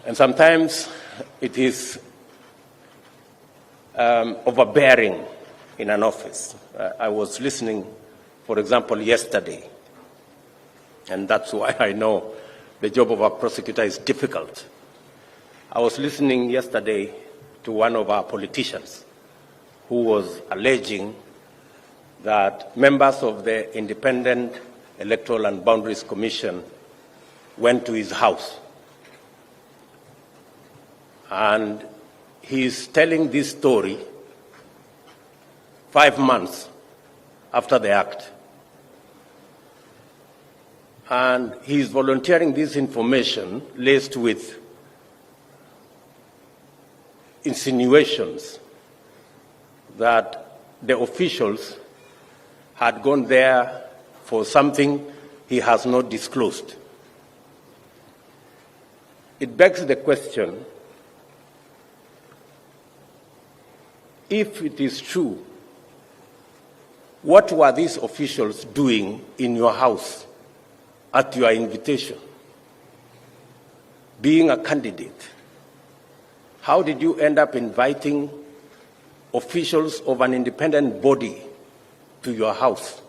And sometimes it is overbearing in an office. I was listening, for example, yesterday, and that's why I know the job of a prosecutor is difficult. I was listening yesterday to one of our politicians who was alleging that members of the Independent Electoral and Boundaries Commission went to his house. And he's telling this story 5 months after the act. And he's volunteering this information laced with insinuations that the officials had gone there for something he has not disclosed. It begs the question, if it is true, what were these officials doing in your house at your invitation? Being a candidate, how did you end up inviting officials of an independent body to your house?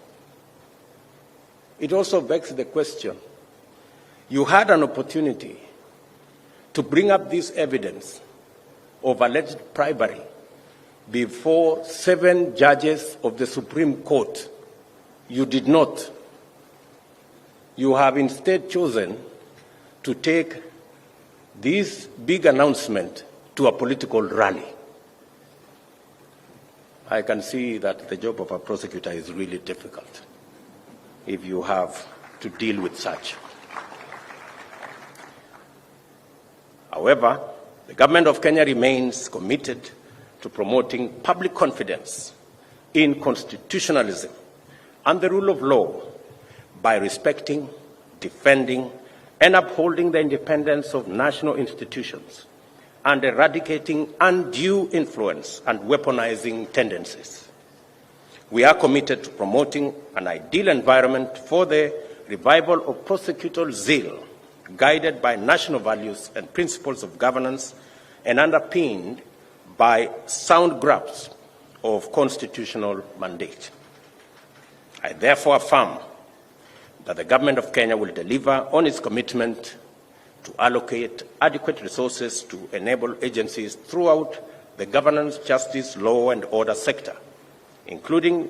It also begs the question, you had an opportunity to bring up this evidence of alleged bribery before 7 judges of the Supreme Court. You did not. You have instead chosen to take this big announcement to a political rally. I can see that the job of a prosecutor is really difficult if you have to deal with such. However, the government of Kenya remains committed to promoting public confidence in constitutionalism and the rule of law by respecting, defending, and upholding the independence of national institutions and eradicating undue influence and weaponizing tendencies. We are committed to promoting an ideal environment for the revival of prosecutorial zeal, guided by national values and principles of governance and underpinned by sound grasp of constitutional mandate. I therefore affirm that the government of Kenya will deliver on its commitment to allocate adequate resources to enable agencies throughout the governance, justice, law, and order sector, including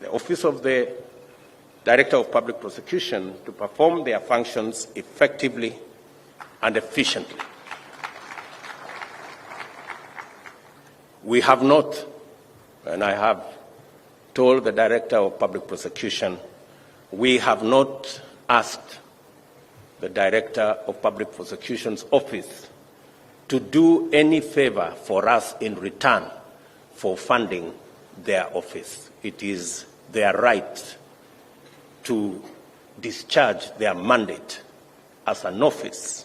the Office of the Director of Public Prosecution, to perform their functions effectively and efficiently. We have not, and I have told the Director of Public Prosecution, we have not asked the Director of Public Prosecution's office to do any favor for us in return for funding their office. It is their right to discharge their mandate as an office,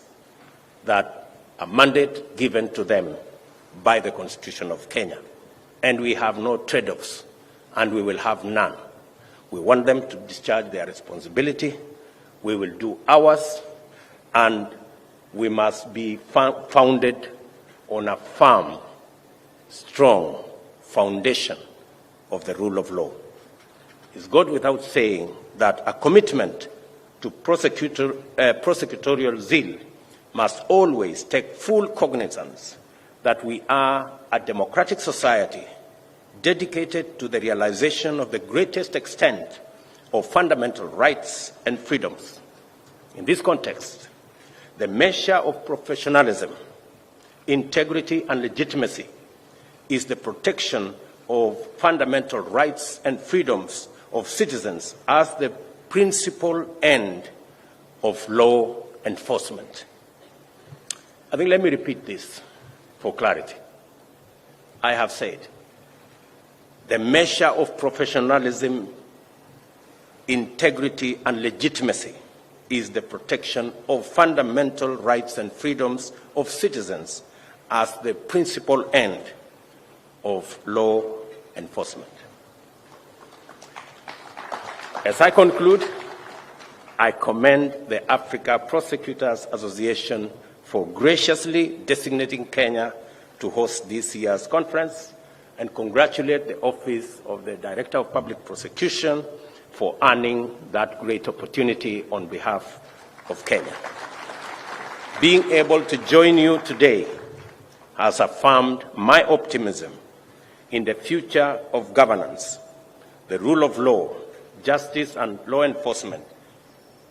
that a mandate given to them by the Constitution of Kenya. And we have no trade-offs, and we will have none. We want them to discharge their responsibility. We will do ours, and we must be founded on a firm, strong foundation of the rule of law. It goes without saying that a commitment to prosecutorial zeal must always take full cognizance that we are a democratic society dedicated to the realization of the greatest extent of fundamental rights and freedoms. In this context, the measure of professionalism, integrity, and legitimacy is the protection of fundamental rights and freedoms of citizens as the principal end of law enforcement. I think let me repeat this for clarity. I have said the measure of professionalism, integrity, and legitimacy is the protection of fundamental rights and freedoms of citizens as the principal end of law enforcement. As I conclude, I commend the Africa Prosecutors Association for graciously designating Kenya to host this year's conference, and congratulate the Office of the Director of Public Prosecution for earning that great opportunity on behalf of Kenya. Being able to join you today has affirmed my optimism in the future of governance, the rule of law, justice, and law enforcement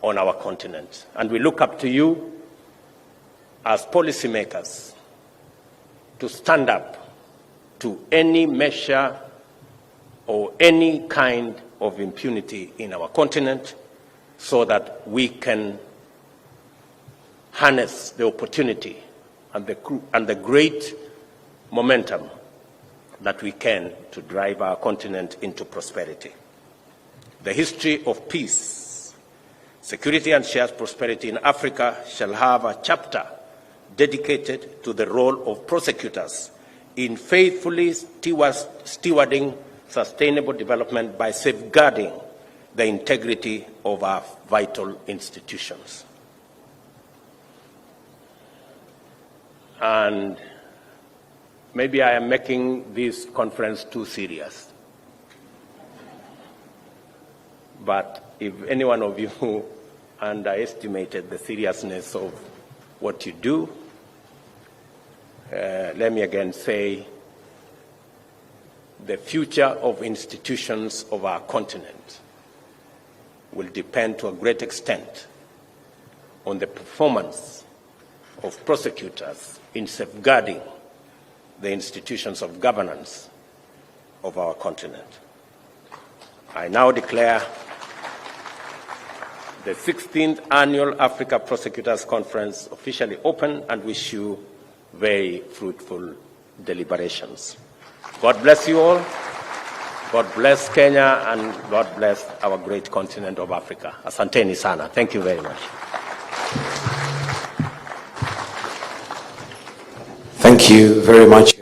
on our continent. And we look up to you as policymakers to stand up to any measure or any kind of impunity in our continent, so that we can harness the opportunity and the great momentum that we can to drive our continent into prosperity. The history of peace, security, and shared prosperity in Africa shall have a chapter dedicated to the role of prosecutors in faithfully stewarding sustainable development by safeguarding the integrity of our vital institutions. And maybe I am making this conference too serious, but if any one of you underestimated the seriousness of what you do, let me again say, the future of institutions of our continent will depend to a great extent on the performance of prosecutors in safeguarding the institutions of governance of our continent. I now declare the 16th Annual Africa Prosecutors Conference officially open, and wish you very fruitful deliberations. God bless you all. God bless Kenya, and God bless our great continent of Africa. Asanteni sana. Thank you very much. Thank you very much.